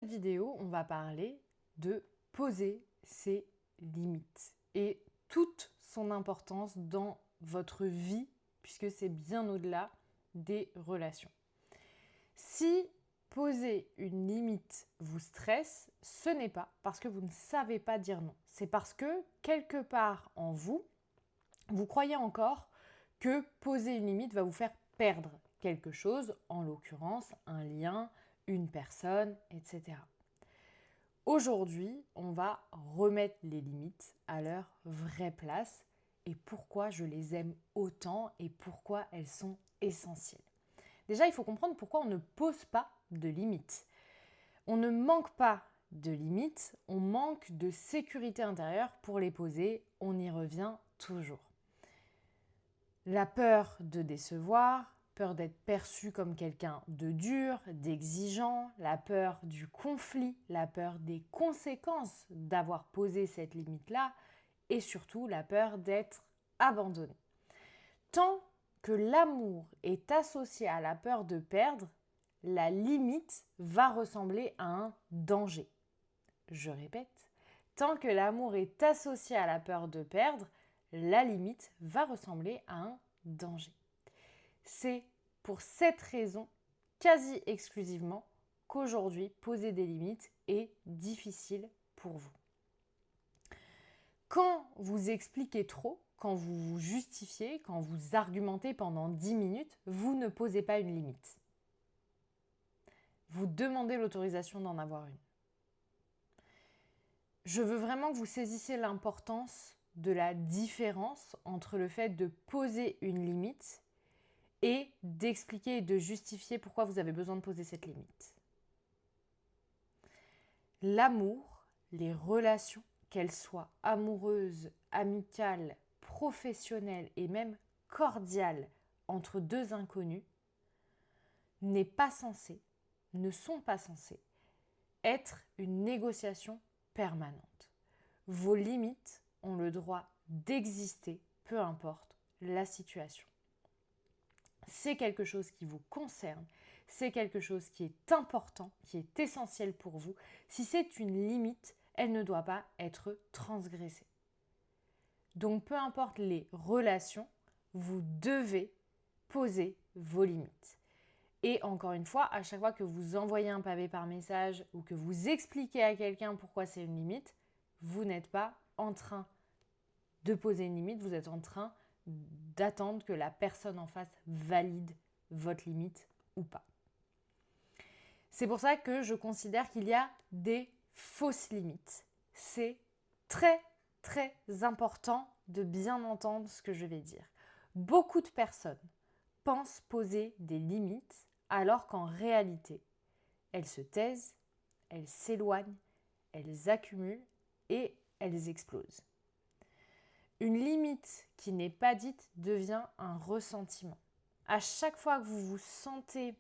Vidéo, on va parler de poser ses limites et toute son importance dans votre vie, puisque c'est bien au-delà des relations. Si poser une limite vous stresse, ce n'est pas parce que vous ne savez pas dire non. C'est parce que quelque part en vous, vous croyez encore que poser une limite va vous faire perdre quelque chose, en l'occurrence un lien, une personne, etc. Aujourd'hui, on va remettre les limites à leur vraie place et pourquoi je les aime autant et pourquoi elles sont essentielles. Déjà, il faut comprendre pourquoi on ne pose pas de limites. On ne manque pas de limites, on manque de sécurité intérieure pour les poser, on y revient toujours. La peur de décevoir, peur d'être perçu comme quelqu'un de dur, d'exigeant, la peur du conflit, la peur des conséquences d'avoir posé cette limite-là et surtout la peur d'être abandonné. Tant que l'amour est associé à la peur de perdre, la limite va ressembler à un danger. Je répète, tant que l'amour est associé à la peur de perdre, la limite va ressembler à un danger. C'est pour cette raison, quasi exclusivement, qu'aujourd'hui, poser des limites est difficile pour vous. Quand vous expliquez trop, quand vous vous justifiez, quand vous argumentez pendant 10 minutes, vous ne posez pas une limite. Vous demandez l'autorisation d'en avoir une. Je veux vraiment que vous saisissiez l'importance de la différence entre le fait de poser une limite et d'expliquer et de justifier pourquoi vous avez besoin de poser cette limite. L'amour, les relations, qu'elles soient amoureuses, amicales, professionnelles et même cordiales entre deux inconnus, ne sont pas censées être une négociation permanente. Vos limites ont le droit d'exister, peu importe la situation. C'est quelque chose qui vous concerne, c'est quelque chose qui est important, qui est essentiel pour vous. Si c'est une limite, elle ne doit pas être transgressée. Donc peu importe les relations, vous devez poser vos limites. Et encore une fois, à chaque fois que vous envoyez un pavé par message ou que vous expliquez à quelqu'un pourquoi c'est une limite, vous n'êtes pas en train de poser une limite, vous êtes en train d'attendre que la personne en face valide votre limite ou pas. C'est pour ça que je considère qu'il y a des fausses limites. C'est très très important de bien entendre ce que je vais dire. Beaucoup de personnes pensent poser des limites alors qu'en réalité, elles se taisent, elles s'éloignent, elles accumulent et elles explosent. Une limite qui n'est pas dite devient un ressentiment. À chaque fois que vous vous sentez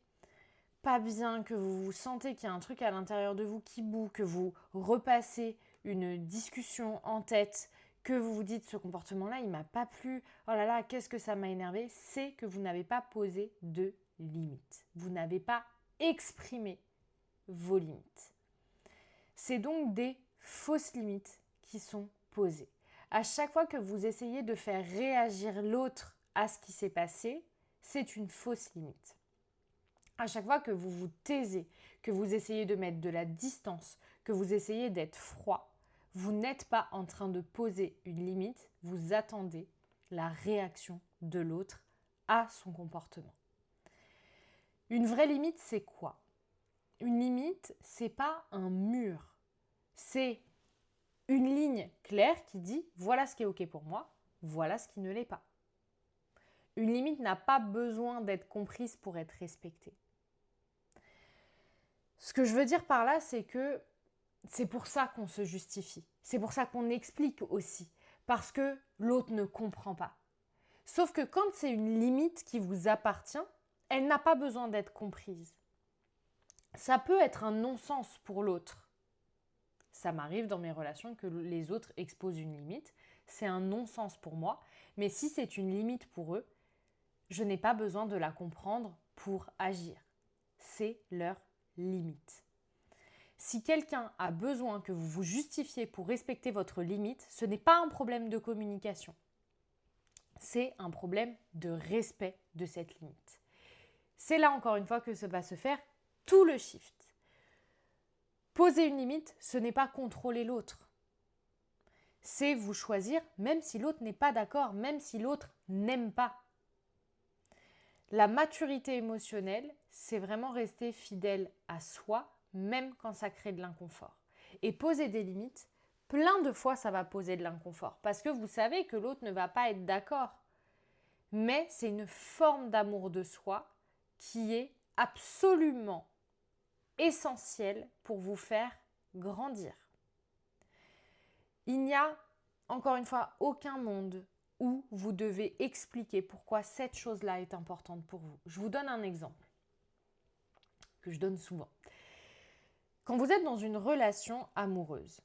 pas bien, que vous vous sentez qu'il y a un truc à l'intérieur de vous qui bout, que vous repassez une discussion en tête, que vous vous dites ce comportement-là, il m'a pas plu, oh là là, qu'est-ce que ça m'a énervé, c'est que vous n'avez pas posé de limites. Vous n'avez pas exprimé vos limites. C'est donc des fausses limites qui sont posées. À chaque fois que vous essayez de faire réagir l'autre à ce qui s'est passé, c'est une fausse limite. À chaque fois que vous vous taisez, que vous essayez de mettre de la distance, que vous essayez d'être froid, vous n'êtes pas en train de poser une limite, vous attendez la réaction de l'autre à son comportement. Une vraie limite, c'est quoi? Une limite, c'est pas un mur. C'est une ligne claire qui dit voilà ce qui est OK pour moi, voilà ce qui ne l'est pas. Une limite n'a pas besoin d'être comprise pour être respectée. Ce que je veux dire par là, c'est que c'est pour ça qu'on se justifie. C'est pour ça qu'on explique aussi. Parce que l'autre ne comprend pas. Sauf que quand c'est une limite qui vous appartient, elle n'a pas besoin d'être comprise. Ça peut être un non-sens pour l'autre. Ça m'arrive dans mes relations que les autres exposent une limite. C'est un non-sens pour moi. Mais si c'est une limite pour eux, je n'ai pas besoin de la comprendre pour agir. C'est leur limite. Si quelqu'un a besoin que vous vous justifiez pour respecter votre limite, ce n'est pas un problème de communication. C'est un problème de respect de cette limite. C'est là encore une fois que ça va se faire tout le shift. Poser une limite, ce n'est pas contrôler l'autre. C'est vous choisir même si l'autre n'est pas d'accord, même si l'autre n'aime pas. La maturité émotionnelle, c'est vraiment rester fidèle à soi, même quand ça crée de l'inconfort. Et poser des limites, plein de fois, ça va poser de l'inconfort. Parce que vous savez que l'autre ne va pas être d'accord. Mais c'est une forme d'amour de soi qui est absolument essentielle pour vous faire grandir. Il n'y a, encore une fois, aucun monde où vous devez expliquer pourquoi cette chose-là est importante pour vous. Je vous donne un exemple que je donne souvent. Quand vous êtes dans une relation amoureuse,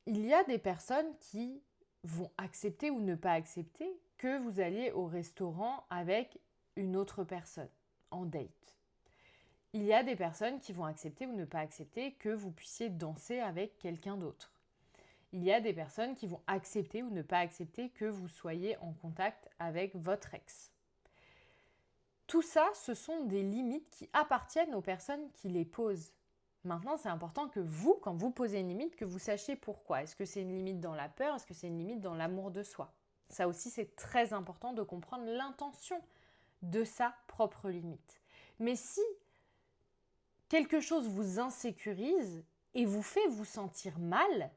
il y a des personnes qui vont accepter ou ne pas accepter que vous alliez au restaurant avec une autre personne, en date. Il y a des personnes qui vont accepter ou ne pas accepter que vous puissiez danser avec quelqu'un d'autre. Il y a des personnes qui vont accepter ou ne pas accepter que vous soyez en contact avec votre ex. Tout ça, ce sont des limites qui appartiennent aux personnes qui les posent. Maintenant, c'est important que vous, quand vous posez une limite, que vous sachiez pourquoi. Est-ce que c'est une limite dans la peur? Est-ce que c'est une limite dans l'amour de soi? Ça aussi, c'est très important de comprendre l'intention de sa propre limite. Mais si quelque chose vous insécurise et vous fait vous sentir mal,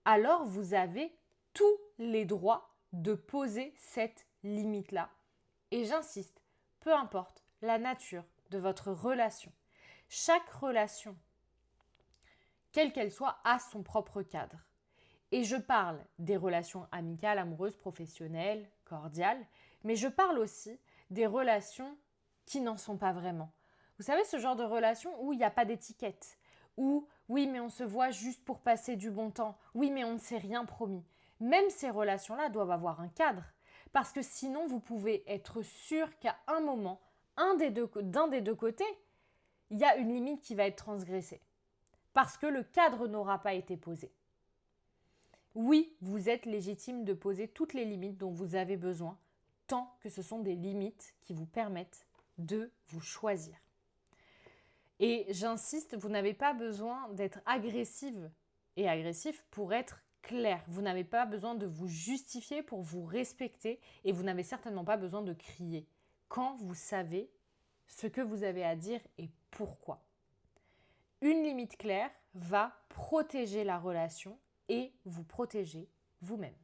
alors vous avez tous les droits de poser cette limite-là. Et j'insiste, peu importe la nature de votre relation, chaque relation, quelle qu'elle soit, a son propre cadre. Et je parle des relations amicales, amoureuses, professionnelles, cordiales, mais je parle aussi des relations qui n'en sont pas vraiment. Vous savez, ce genre de relation où il n'y a pas d'étiquette, où oui, mais on se voit juste pour passer du bon temps, oui, mais on ne s'est rien promis. Même ces relations-là doivent avoir un cadre, parce que sinon, vous pouvez être sûr qu'à un moment, d'un des deux côtés, il y a une limite qui va être transgressée, parce que le cadre n'aura pas été posé. Oui, vous êtes légitime de poser toutes les limites dont vous avez besoin, tant que ce sont des limites qui vous permettent de vous choisir. Et j'insiste, vous n'avez pas besoin d'être agressive et agressif pour être clair. Vous n'avez pas besoin de vous justifier pour vous respecter et vous n'avez certainement pas besoin de crier quand vous savez ce que vous avez à dire et pourquoi. Une limite claire va protéger la relation et vous protéger vous-même.